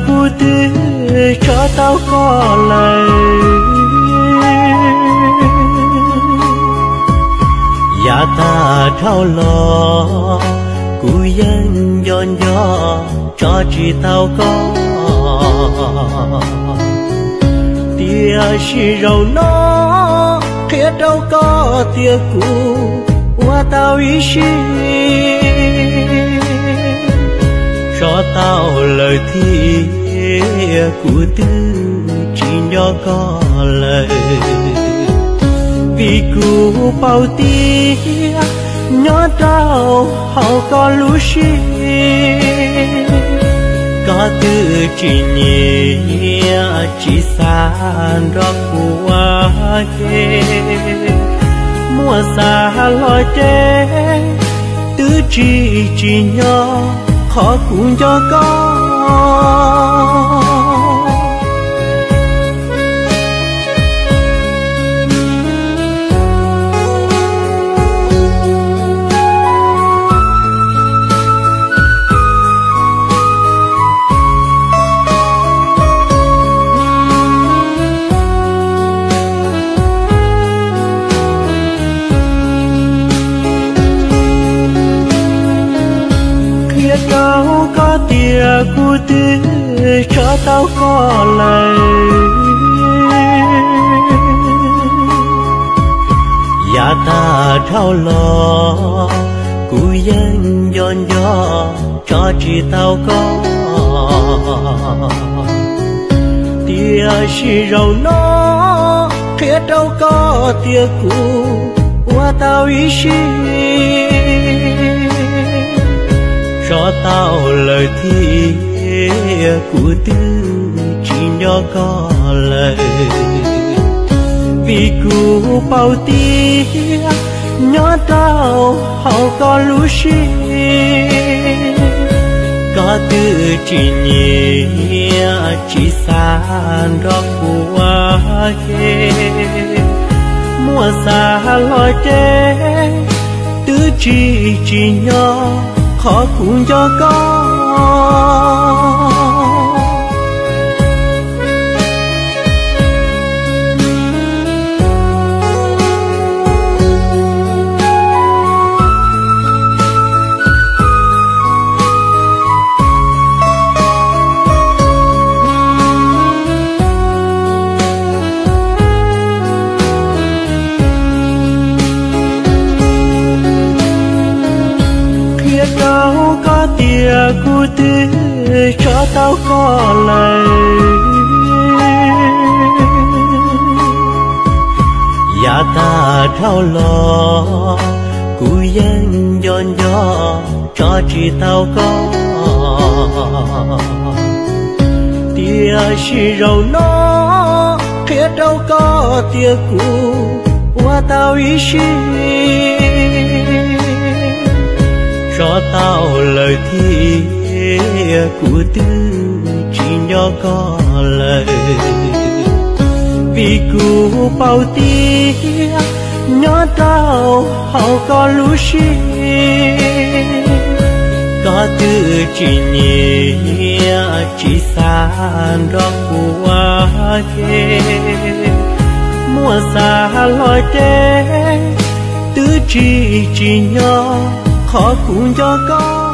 của tư cho tao có lời dạ ta thao lo cú yên giòn gió cho chỉ tao có tia chỉ rầu nó kia đâu có tia cũ qua tao ý chí cho tao lời thi của tư chỉ nhỏ có lời vì cú bao tia nhỏ tao hậu có lũ xí có tư chỉ nhẹ chỉ san rõ qua kê mùa xa loi tê tứ chỉ nhỏ khó cũng cho con tao có tia của tư cho tao có lời dạ ta thao lo cú yên giòn gió cho chỉ tao có tia chỉ rầu nó kia đâu có tia cũ qua tao ý chí cho tao lời thi của tư chỉ nhỏ có lời vì cú bao tia nhỏ tao hậu có lũ xí có tư chỉ nhẹ chỉ san rõ qua kê mùa xa loi tê tứ chỉ nhỏ khó cũng cho con tao có tia của tư cho tao có lời dạ ta thao lo cú yên giòn gió cho chỉ tao có tia chỉ rầu nó kia đâu có tia cũ qua tao ý chí cho tao lời thi của tư chỉ nhỏ có lời vì cú bao tia nhỏ tao hậu có lũ xí có tư chỉ nhẹ chỉ san rõ qua kê mùa xa loi tê tứ chỉ nhỏ khó cũng cho con